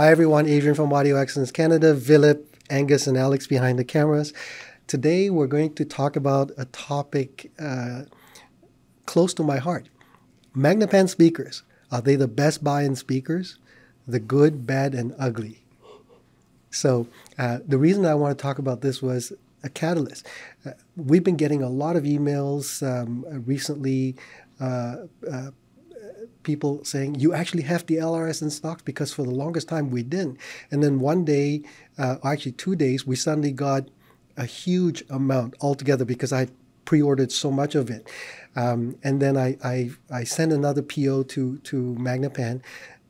Hi everyone, Adrian from AudioExcellence Canada, Vilip, Angus, and Alex behind the cameras. Today we're going to talk about a topic close to my heart. Magnepan speakers. Are they the best buy-in speakers? The good, bad, and ugly. So the reason I want to talk about this was a catalyst. We've been getting a lot of emails recently, people saying, you actually have the LRS in stock, because for the longest time we didn't. And then one day, actually 2 days, we suddenly got a huge amount altogether because I pre-ordered so much of it. And then I sent another PO to Magnepan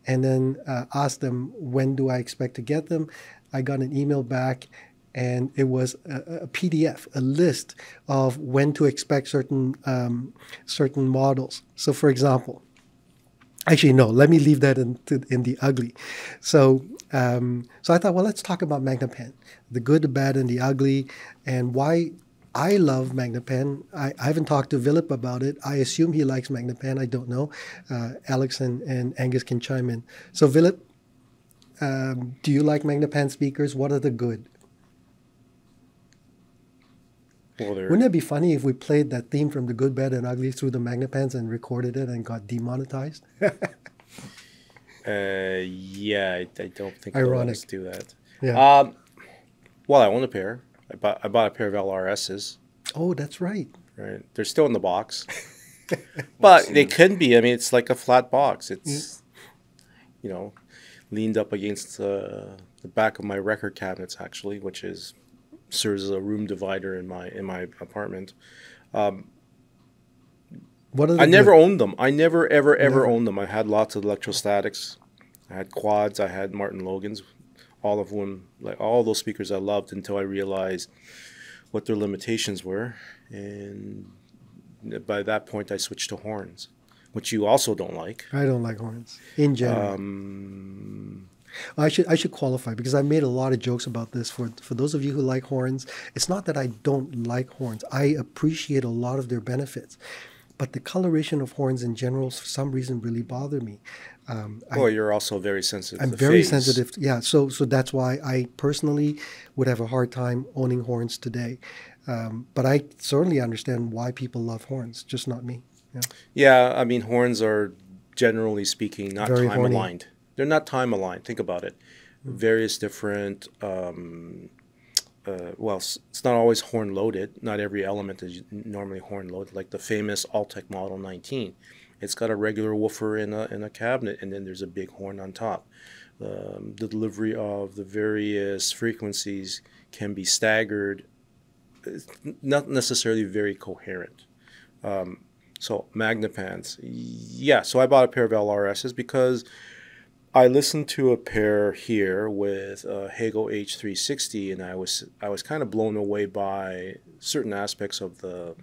and then asked them, when do I expect to get them? I got an email back, and it was a PDF, a list of when to expect certain models. So for example, actually, no, let me leave that in the ugly. So so I thought, well, let's talk about Magnepan, the good, the bad, and the ugly, and why I love Magnepan. I haven't talked to Vilip about it. I assume he likes Magnepan. I don't know. Alex and Angus can chime in. So Vilip, do you like Magnepan speakers? What are the good? Well, wouldn't it be funny if we played that theme from The Good, Bad, and Ugly through the Magnepans and recorded it and got demonetized? Yeah, I don't think Ironic. I'll let us do that. Yeah. Well, I own a pair. I bought a pair of LRSs. Oh, that's right. Right, they're still in the box, but they could be. I mean, it's like a flat box. It's leaned up against the back of my record cabinets, actually, which serves as a room divider in my apartment. I never owned them. I never ever owned them. I had lots of electrostatics. I had quads. I had Martin Logans, all of them, like all those speakers I loved until I realized what their limitations were, and by that point I switched to horns, which you also don't like. I don't like horns in general. I should qualify, because I made a lot of jokes about this. For those of you who like horns, it's not that I don't like horns. I appreciate a lot of their benefits, but the coloration of horns in general, for some reason, really bother me. Well, you're also very sensitive. I'm very sensitive. Yeah, so that's why I personally would have a hard time owning horns today. But I certainly understand why people love horns, just not me. Yeah, I mean, horns are, generally speaking, not Very time aligned. They're not time aligned. Think about it. Various different, well, it's not always horn loaded. Not every element is normally horn loaded. Like the famous Altec Model 19. It's got a regular woofer in a cabinet, and then there's a big horn on top. The delivery of the various frequencies can be staggered. It's not necessarily very coherent. So Magnepans, yeah. So I bought a pair of LRSs because I listened to a pair here with Hago H360, and I was kind of blown away by certain aspects of the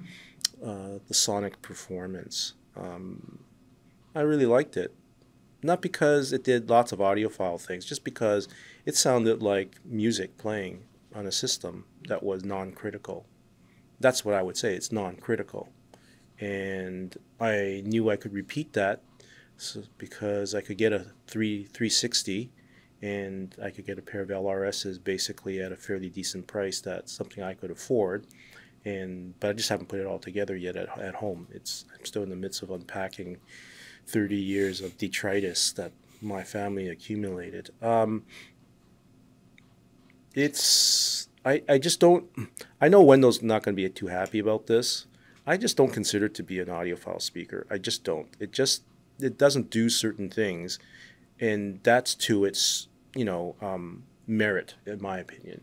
sonic performance. I really liked it, not because it did lots of audiophile things, just because it sounded like music playing on a system that was non-critical. That's what I would say. It's non-critical, and I knew I could repeat that. So, because I could get a 360 and I could get a pair of LRSs basically at a fairly decent price. That's something I could afford, but I just haven't put it all together yet at home. I'm still in the midst of unpacking 30 years of detritus that my family accumulated. I just don't. I know Wendell's not going to be too happy about this. I just don't consider it to be an audiophile speaker. I just don't. It doesn't do certain things, and that's to its merit, in my opinion.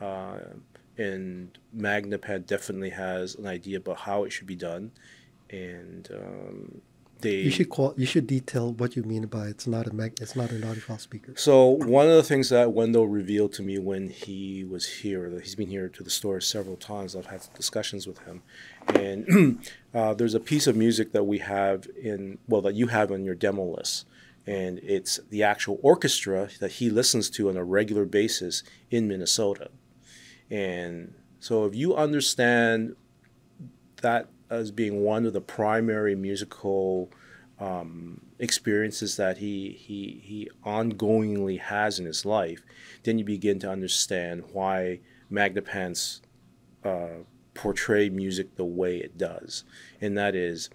And Magnepan definitely has an idea about how it should be done, and you should detail what you mean by it's not an audiophile speaker. So one of the things that Wendell revealed to me when he was here, that he's been here to the store several times. I've had discussions with him, and there's a piece of music that we have that you have on your demo list, and it's the actual orchestra that he listens to on a regular basis in Minnesota. And so if you understand that as being one of the primary musical experiences that he ongoingly has in his life, then you begin to understand why Magnepans portray music the way it does. And that is,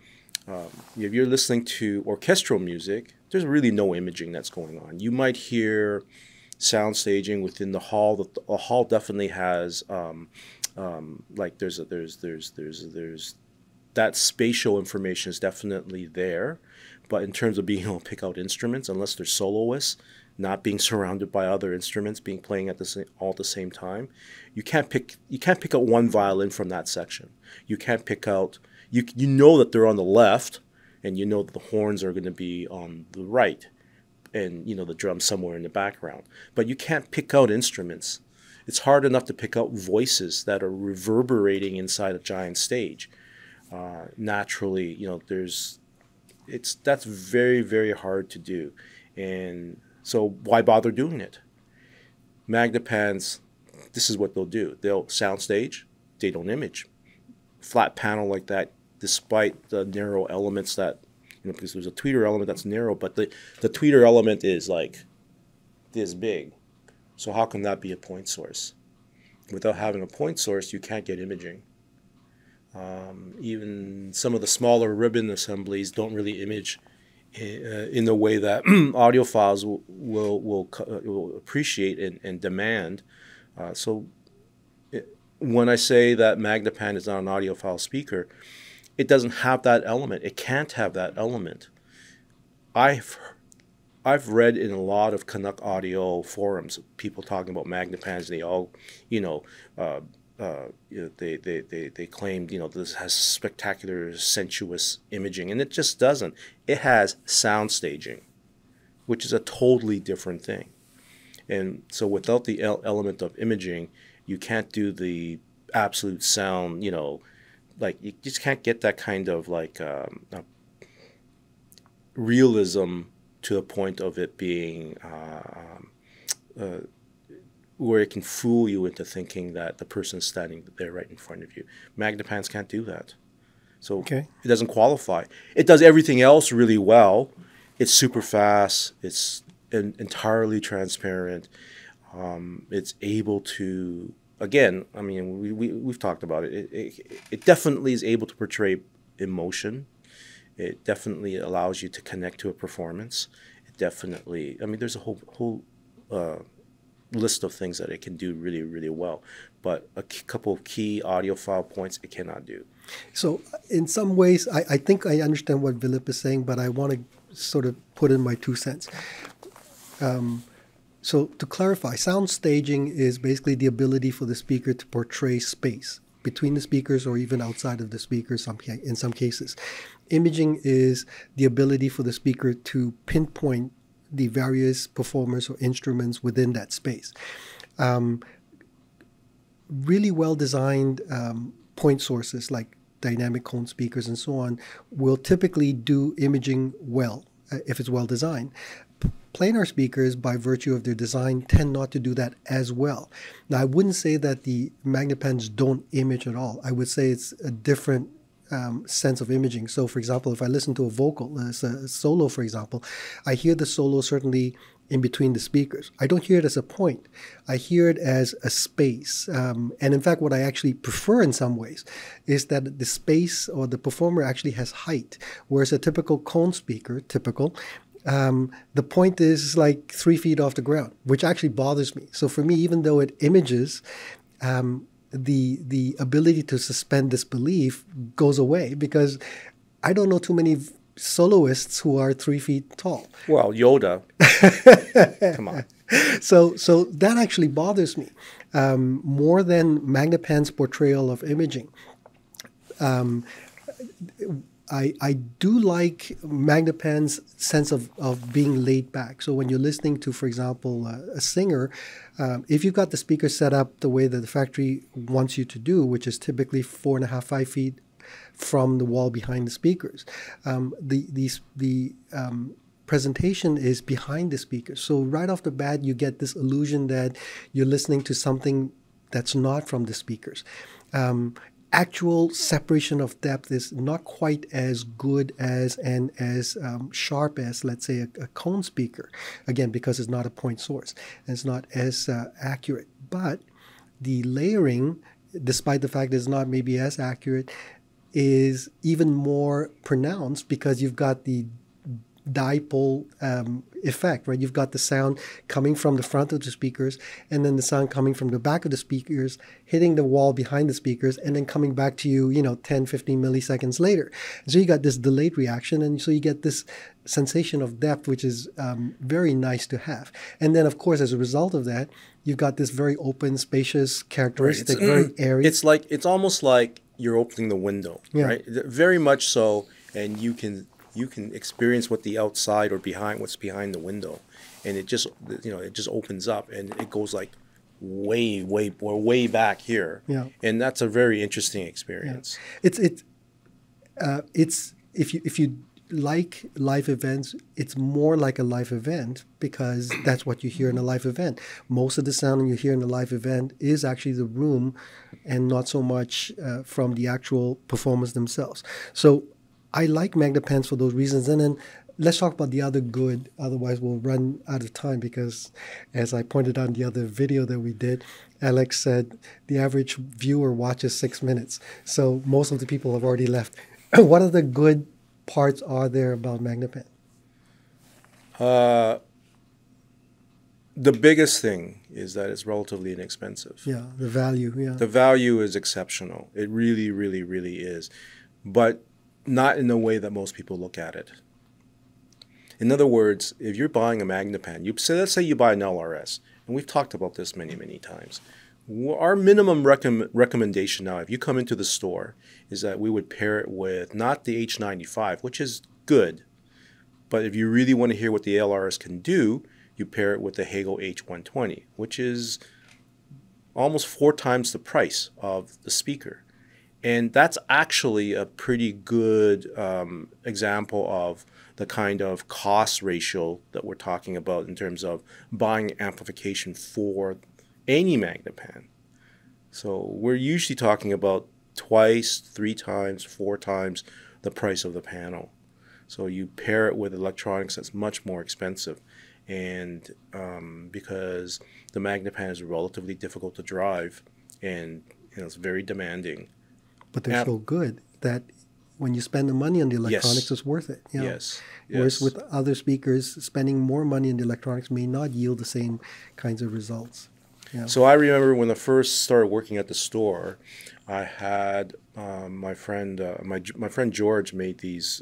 if you're listening to orchestral music, there's really no imaging that's going on. You might hear sound staging within the hall. The hall definitely has like there's that spatial information is definitely there, but in terms of being able to pick out instruments, unless they're soloists, not being surrounded by other instruments, playing at all at the same time, you can't pick out one violin from that section. You can't pick out you know that they're on the left, and you know that the horns are going to be on the right, and you know the drums somewhere in the background. But you can't pick out instruments. It's hard enough to pick out voices that are reverberating inside a giant stage. Naturally, you know, that's very, very hard to do. And so why bother doing it? Magnepans, this is what they'll do. They'll soundstage, they don't image. Flat panel like that, despite the narrow elements that, you know, because there's a tweeter element that's narrow, but the tweeter element is like this big. So how can that be a point source? Without having a point source, you can't get imaging. Even some of the smaller ribbon assemblies don't really image in the way that audiophiles will appreciate and demand. When I say that Magnepan is not an audiophile speaker, it doesn't have that element. It can't have that element. I've read in a lot of Canuck audio forums people talking about Magnepans, and they all, they claimed, this has spectacular, sensuous imaging, and it just doesn't. It has sound staging, which is a totally different thing. And so without the element of imaging, you can't do the absolute sound, like you just can't get that kind of like realism to the point of it being where it can fool you into thinking that the person's standing there right in front of you. Magnepans can't do that. So It doesn't qualify. It does everything else really well. It's super fast. It's entirely transparent. It's able to, again, I mean, we've talked about it. It definitely is able to portray emotion. It definitely allows you to connect to a performance. It definitely, I mean, there's a whole list of things that it can do really, really well. But a couple of key audiophile points it cannot do. So in some ways, I think I understand what Vilip is saying, but I want to sort of put in my 2 cents. So to clarify, sound staging is basically the ability for the speaker to portray space between the speakers or even outside of the speakers in some cases. Imaging is the ability for the speaker to pinpoint the various performers or instruments within that space. Really well-designed point sources like dynamic cone speakers and so on will typically do imaging well if it's well-designed. Planar speakers, by virtue of their design, tend not to do that as well. Now, I wouldn't say that the Magnepans don't image at all. I would say it's a different sense of imaging. So, for example, if I listen to a vocal, a solo, for example, I hear the solo certainly in between the speakers. I don't hear it as a point. I hear it as a space. And in fact, what I actually prefer in some ways is that the space or the performer actually has height, whereas a typical cone speaker, the point is like 3 feet off the ground, which actually bothers me. So for me, even though it images, the ability to suspend disbelief goes away because I don't know too many soloists who are 3 feet tall. Well, Yoda. Come on. So that actually bothers me more than Magnepan's portrayal of imaging. I do like Magnepan's sense of being laid back. So when you're listening to, for example, a singer, if you've got the speaker set up the way that the factory wants you to do, which is typically 4.5, 5 feet from the wall behind the speakers, the presentation is behind the speakers. So right off the bat, you get this illusion that you're listening to something that's not from the speakers. actual separation of depth is not quite as good as and as sharp as, let's say, a cone speaker. Again, because it's not a point source. And it's not as accurate. But the layering, despite the fact that it's not maybe as accurate, is even more pronounced because you've got the dipole effect, right? You've got the sound coming from the front of the speakers and then the sound coming from the back of the speakers, hitting the wall behind the speakers, and then coming back to you, 10, 15 milliseconds later. So you got this delayed reaction, and so you get this sensation of depth, which is very nice to have. And then, of course, as a result of that, you've got this very open, spacious characteristic, very airy. It's almost like you're opening the window, right? Very much so, and you can experience what the outside or what's behind the window, and it just opens up and it goes like way back here. Yeah. And that's a very interesting experience. Yeah. It's if you like live events, it's more like a live event because that's what you hear in a live event. Most of the sound you hear in a live event is actually the room and not so much from the actual performers themselves. So I like Magnepans for those reasons. And then let's talk about the other good. Otherwise, we'll run out of time because, as I pointed out in the other video that we did, Alex said the average viewer watches 6 minutes. So most of the people have already left. What other good parts are there about Magnepan? The biggest thing is that it's relatively inexpensive. Yeah, the value. Yeah, the value is exceptional. It really, really, really is, but not in the way that most people look at it. In other words, if you're buying a Magnepan, let's say you buy an LRS, and we've talked about this many, many times. Our minimum recommendation now, if you come into the store, is that we would pair it with not the H95, which is good, but if you really want to hear what the LRS can do, you pair it with the Hago H120, which is almost 4 times the price of the speaker. And that's actually a pretty good example of the kind of cost ratio that we're talking about in terms of buying amplification for any Magnepan. So we're usually talking about 2, 3 times, 4 times the price of the panel. So you pair it with electronics that's much more expensive. And because the Magnepan is relatively difficult to drive and it's very demanding. But they're so good that when you spend the money on the electronics, it's worth it. Yes. Whereas with other speakers, spending more money on the electronics may not yield the same kinds of results. Yeah. So I remember when I first started working at the store, I had my friend George made these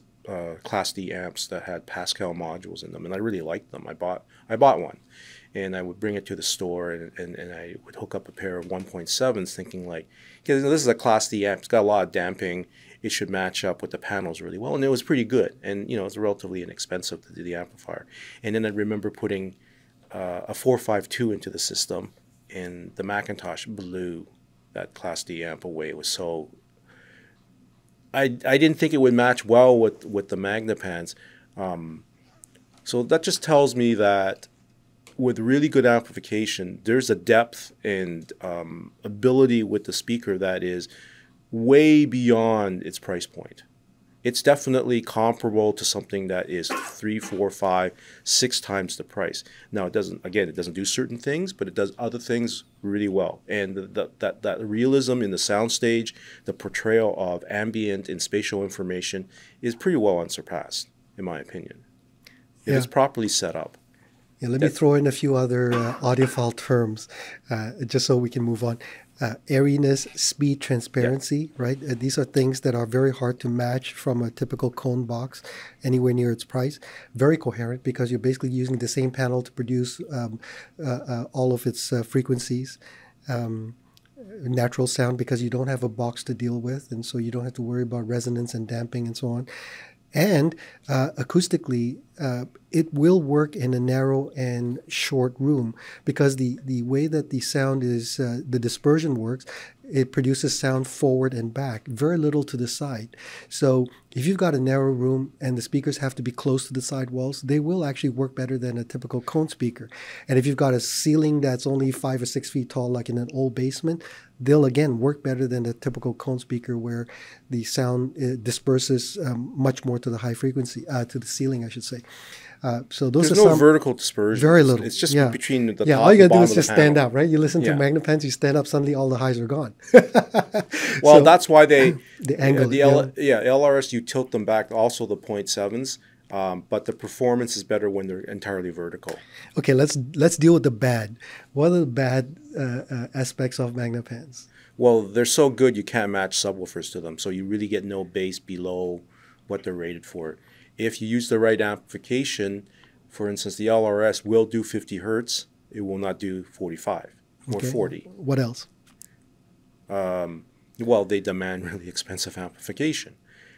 Class D amps that had Pascal modules in them, and I really liked them. I bought one, and I would bring it to the store, and I would hook up a pair of 1.7s, thinking like, because this is a Class D amp, it's got a lot of damping, it should match up with the panels really well, and it was pretty good, and it's relatively inexpensive to do the amplifier. And then I remember putting a 452 into the system, and the Macintosh blew that Class D amp away. It was so... I didn't think it would match well with the Magnepans. So that just tells me that with really good amplification, there's a depth and ability with the speaker that is way beyond its price point. It's definitely comparable to something that is 3, 4, 5, 6 times the price. Now, it doesn't do certain things, but it does other things really well. And that realism in the soundstage, the portrayal of ambient and spatial information is pretty well unsurpassed, in my opinion. It is properly set up. Yeah, let me throw in a few other audiophile terms, just so we can move on. Airiness, speed, transparency, right? These are things that are very hard to match from a typical cone box anywhere near its price. Very coherent because you're basically using the same panel to produce all of its frequencies. Natural sound because you don't have a box to deal with, and so you don't have to worry about resonance and damping and so on. And acoustically, it will work in a narrow and short room because the way that the sound is, the dispersion works, it produces sound forward and back, very little to the side. So If you've got a narrow room and the speakers have to be close to the side walls, they will actually work better than a typical cone speaker. And if you've got a ceiling that's only 5 or 6 feet tall, like in an old basement, they'll again work better than a typical cone speaker where the sound disperses much more to the high frequency, to the ceiling, I should say. So those There's are no some vertical dispersion. very little. It's just Yeah. between the Yeah, top all you and gotta do bottom is of just the stand panel. up, right? You listen to Yeah. Magnepans, you stand up, suddenly all the highs are gone. Well, So, that's why they the angle, LRS, you tilt them back. Also the 0.7s, but the performance is better when they're entirely vertical. Okay, let's deal with the bad. What are the bad aspects of Magnepans? Well, they're so good you can't match subwoofers to them, so you really get no bass below what they're rated for. If you use the right amplification, for instance, the LRS will do 50 hertz. It will not do 45 or 40. What else? Well, they demand really expensive amplification.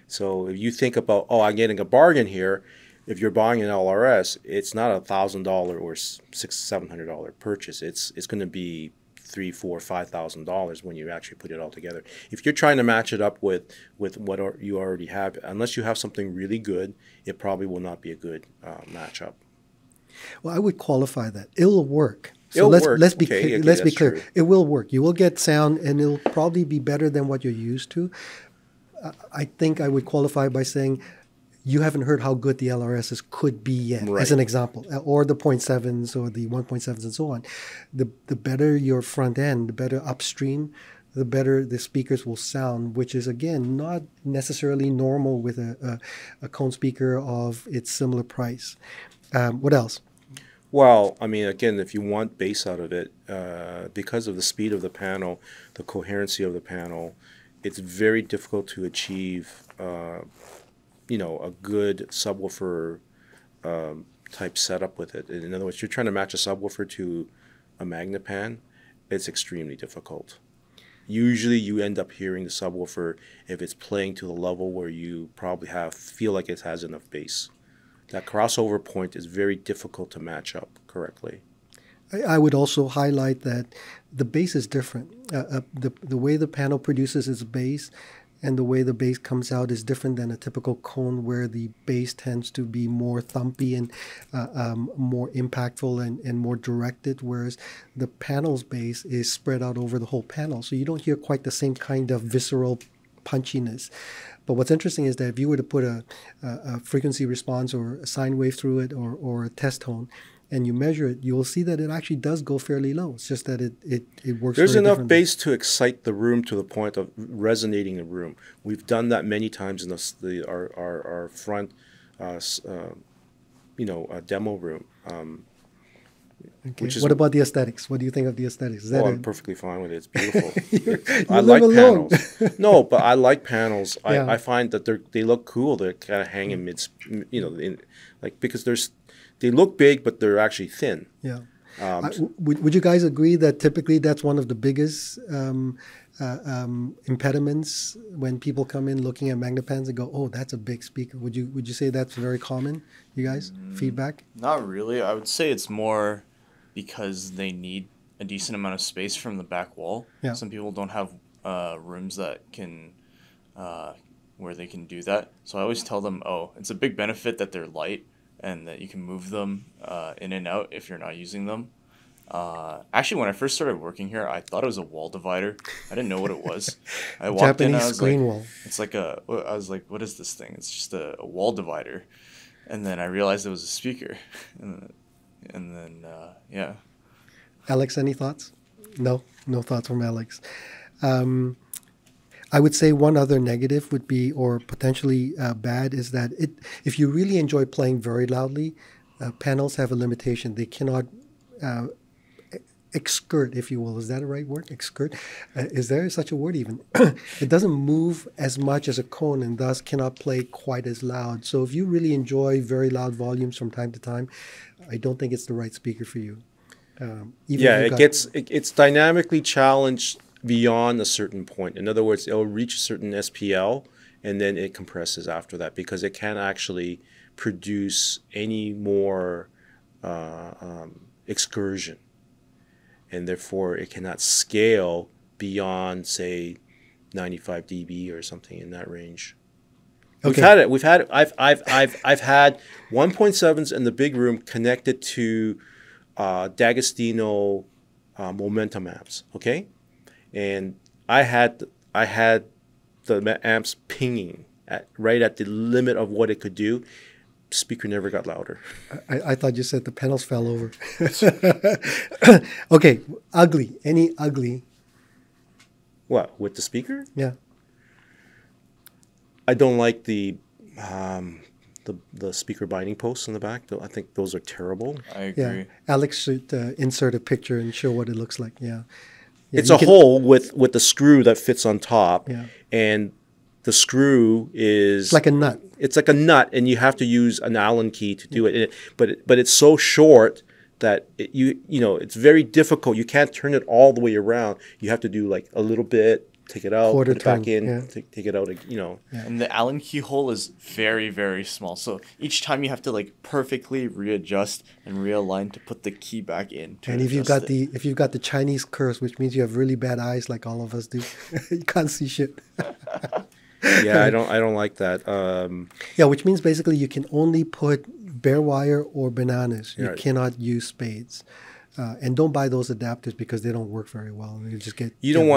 So if you think about, oh, I'm getting a bargain here, if you're buying an LRS, it's not $1,000 or $700 purchase. It's going to be $3,000, $4,000, $5,000 when you actually put it all together. If you're trying to match it up with what you already have, unless you have something really good, it probably will not be a good matchup. Well, I would qualify that. It'll work. So It'll let's work. let's be Okay, let's be that's clear. true. It will work. You will get sound, and it'll probably be better than what you're used to. I think I would qualify by saying you haven't heard how good the LRSs could be yet, Right. as an example, or the 0.7s or the 1.7s and so on. The better your front end, the better upstream, the better the speakers will sound, which is, again, not necessarily normal with a cone speaker of its similar price. What else? Well, I mean, again, if you want bass out of it, because of the speed of the panel, the coherency of the panel, it's very difficult to achieve, a good subwoofer type setup with it. In other words, you're trying to match a subwoofer to a Magnepan, it's extremely difficult. Usually you end up hearing the subwoofer if it's playing to the level where you probably feel like it has enough bass. That crossover point is very difficult to match up correctly. I would also highlight that the bass is different. The way the panel produces its bass and the way the bass comes out is different than a typical cone, where the bass tends to be more thumpy and more impactful and more directed, whereas the panel's bass is spread out over the whole panel. So you don't hear quite the same kind of visceral punchiness. But what's interesting is that if you were to put a frequency response or a sine wave through it, or a test tone, and you measure it, you will see that it actually does go fairly low. It's just that it works. There's very enough differently. bass to excite the room to the point of resonating the room. We've done that many times in our front, demo room. Okay. Which is, What about the aesthetics? What do you think of the aesthetics? Is that I'm perfectly fine with it. It's beautiful. you I live like alone. panels. No, but I like panels. Yeah. I find that they look cool. They kind of hang in mid, because they look big, but they're actually thin. Yeah. Would you guys agree that typically that's one of the biggest impediments when people come in looking at Magnepans and go, "Oh, that's a big speaker"? Would you say that's very common? You guys, feedback? Not really. I would say it's more because they need a decent amount of space from the back wall. Yeah. Some people don't have rooms that can where they can do that. So I always tell them, oh, it's a big benefit that they're light and that you can move them in and out if you're not using them. Actually, when I first started working here, I thought it was a wall divider. I didn't know what it was. I walked in, Japanese I was screen like, wall. it's like I was like, what is this thing? It's just a wall divider. And then I realized it was a speaker. And then, yeah. Alex, any thoughts? No thoughts from Alex. I would say one other negative would be, or potentially bad, is that if you really enjoy playing very loudly, panels have a limitation. They cannot exskirt, if you will. Is that a right word? Exskirt? Is there such a word even? It doesn't move as much as a cone and thus cannot play quite as loud. So if you really enjoy very loud volumes from time to time, I don't think it's the right speaker for you. It's dynamically challenged beyond a certain point. In other words, it'll reach a certain SPL and then it compresses after that because it can't actually produce any more excursion, and therefore it cannot scale beyond, say, 95 dB or something in that range. We've had it. I've had 1.7s in the big room connected to D'Agostino momentum amps. Okay, and I had the amps pinging right at the limit of what it could do. Speaker never got louder. I thought you said the panels fell over. Okay, ugly. Any ugly? What, with the speaker? Yeah. I don't like the speaker binding posts in the back. I think those are terrible. I agree. Yeah. Alex should insert a picture and show what it looks like. Yeah. It's a hole with the screw that fits on top. Yeah. And the screw is It's like a nut. It's like a nut, and you have to use an Allen key to do it. But it's so short that you know it's very difficult. You can't turn it all the way around. You have to do like a little bit, take it out, Quarter put it back turn, in, yeah. take it out. You know. Yeah. And the Allen key hole is very, very small. So each time you have to like perfectly readjust and realign to put the key back in. And if you've got the Chinese curse, which means you have really bad eyes like all of us do, you can't see shit. Yeah, I don't like that. Yeah, which means basically you can only put bare wire or bananas. You Right. cannot use spades. And don't buy those adapters because they don't work very well. You just get You don't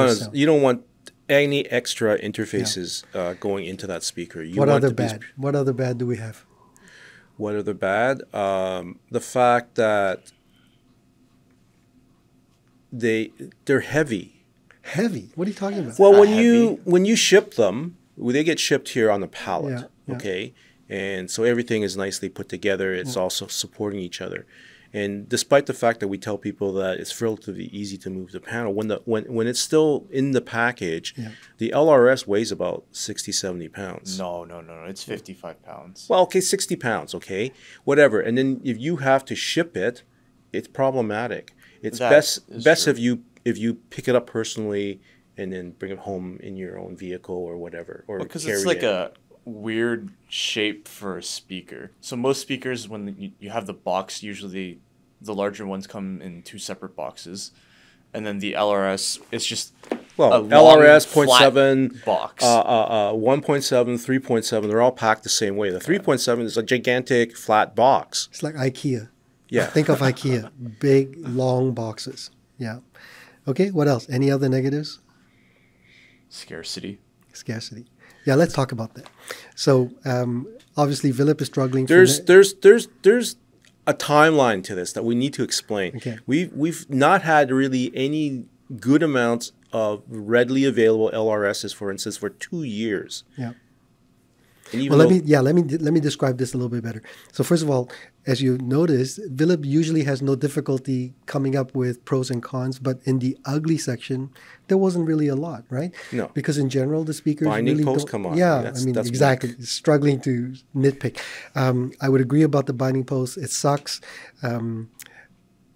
want any extra interfaces going into that speaker. What other bad? What other bad do we have? What other bad? The fact that they're heavy. Heavy? What are you talking about? Well, Heavy? when you ship them, they get shipped here on the pallet. Yeah, yeah. Okay, and so everything is nicely put together. It's also supporting each other. And despite the fact that we tell people that it's relatively easy to move the panel, when it's still in the package, the LRS weighs about 60, 70 pounds. No. It's 55 pounds. Well, okay, 60 pounds, okay, whatever. And then if you have to ship it, it's problematic. It's best if you pick it up personally and then bring it home in your own vehicle or whatever, or because it's like a weird shape for a speaker. So most speakers, when you have the box, usually the larger ones come in two separate boxes, and then the LRS is just a LRS long, 0.7 box. 1.7, 3.7, they're all packed the same way. The 3.7 is a gigantic flat box. It's like IKEA. Yeah. Think of IKEA. Big, long boxes. Yeah. Okay, what else? Any other negatives? Scarcity. Yeah, let's talk about that. So obviously Vilip is struggling. There's a timeline to this that we need to explain. Okay. We've not had really any good amounts of readily available LRSs, for instance, for 2 years. Yeah. And even Well, let me describe this a little bit better. So first of all, as you noticed, Vilip usually has no difficulty coming up with pros and cons, but in the ugly section, there wasn't really a lot, right? No. Because in general, the speakers binding really posts don't. come on. Yeah, That's exactly. weak. Struggling to nitpick. I would agree about the binding posts. It sucks.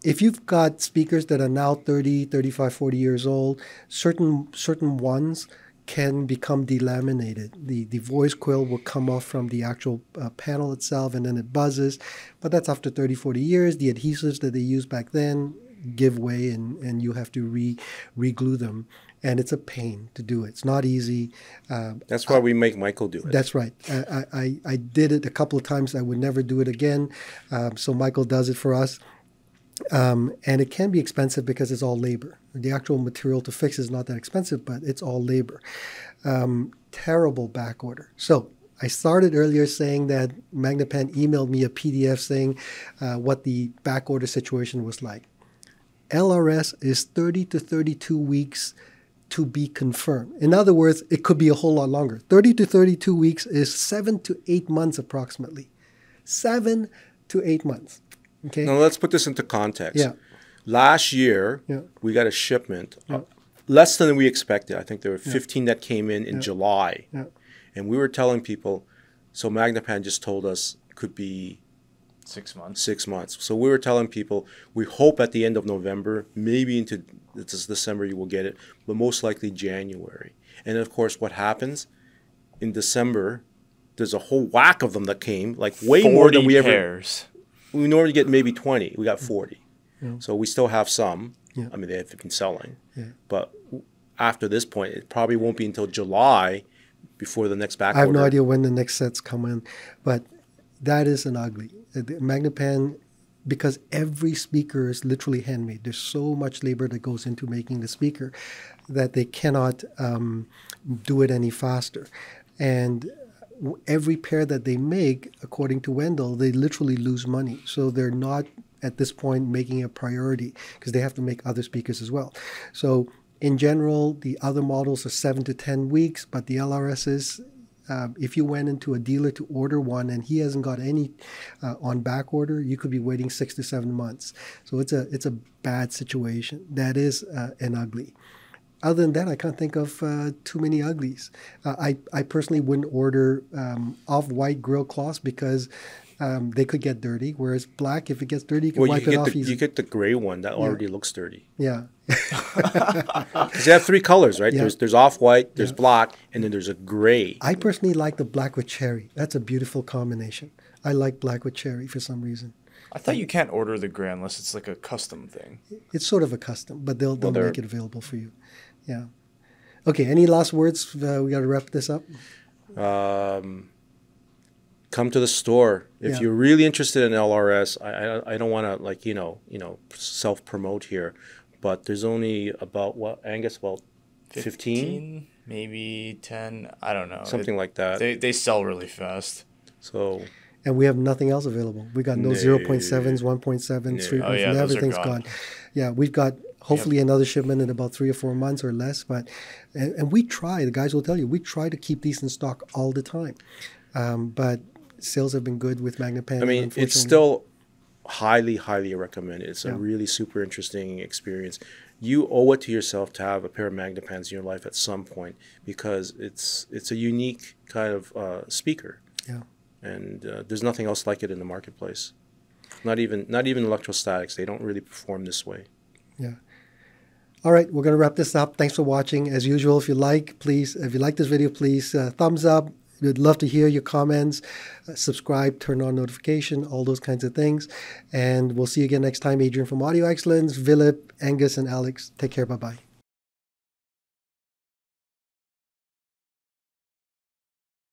If you've got speakers that are now 30, 35, 40 years old, certain ones can become delaminated. The voice coil will come off from the actual panel itself, and then it buzzes. But that's after 30, 40 years. The adhesives that they used back then give way, and you have to re-glue them. And it's a pain to do it. It's not easy. That's why we make Michael do it. That's right. I did it a couple of times. I would never do it again. So Michael does it for us. And it can be expensive because it's all labor. The actual material to fix is not that expensive, but it's all labor. Terrible back order. So I started earlier saying that Magnepan emailed me a PDF saying what the back order situation was like. LRS is 30 to 32 weeks to be confirmed. In other words, it could be a whole lot longer. 30 to 32 weeks is 7 to 8 months approximately. 7 to 8 months. Okay. Now let's put this into context. Yeah. Last year, we got a shipment less than we expected. I think there were 15 that came in July. Yeah. And we were telling people, so Magnepan just told us it could be 6 months. 6 months. So we were telling people, we hope at the end of November, maybe into December you will get it, but most likely January. And of course, what happens in December, there's a whole whack of them that came, like way more than we ever. Pairs. We normally get maybe 20. We got 40. Yeah. So we still have some. Yeah. I mean, they have been selling. Yeah. But after this point, it probably won't be until July before the next back I have order. no idea when the next sets come in, but that is an ugly. The Magnepan, because every speaker is literally handmade. There's so much labor that goes into making the speaker that they cannot do it any faster. And every pair that they make, according to Wendell, they literally lose money. So they're not at this point making a priority because they have to make other speakers as well. So in general, the other models are 7 to 10 weeks, but the LRSs, if you went into a dealer to order one and he hasn't got any on back order, you could be waiting 6 to 7 months. So it's a bad situation. That is an ugly. Other than that, I can't think of too many uglies. I personally wouldn't order off-white grill cloths because they could get dirty, whereas black, if it gets dirty, you can wipe it off easily. You get the gray one that already looks dirty. Yeah. Because they have 3 colors, right? Yeah. There's off-white, there's black, and then there's a gray. I personally like the black with cherry. That's a beautiful combination. I like black with cherry for some reason. I thought you can't order the gray unless it's like a custom thing. It's sort of a custom, but they'll make it available for you. Yeah. Okay, any last words? We got to wrap this up. Come to the store if Yeah. you're really interested in LRS. I don't want to self-promote here, but there's only about Angus, about 15? Maybe 10. I don't know. Something like that. They sell really fast. So. And we have nothing else available. We got no 0.7s, 1.7s, 3.5. Oh, yeah, those are everything's gone. Yeah, we've got hopefully another shipment in about 3 or 4 months or less. But and we try. The guys will tell you we try to keep these in stock all the time. But sales have been good with Magnepan. I mean, it's still highly, highly recommended. It's a really super interesting experience. You owe it to yourself to have a pair of Magnepans in your life at some point because it's a unique kind of speaker. Yeah. And there's nothing else like it in the marketplace. Not even electrostatics. They don't really perform this way. Yeah. All right, we're going to wrap this up. Thanks for watching. As usual, if you like this video, please thumbs up. We'd love to hear your comments. Subscribe, turn on notification, all those kinds of things. And we'll see you again next time. Adrian from Audio Excellence, Vilip, Angus, and Alex. Take care. Bye-bye.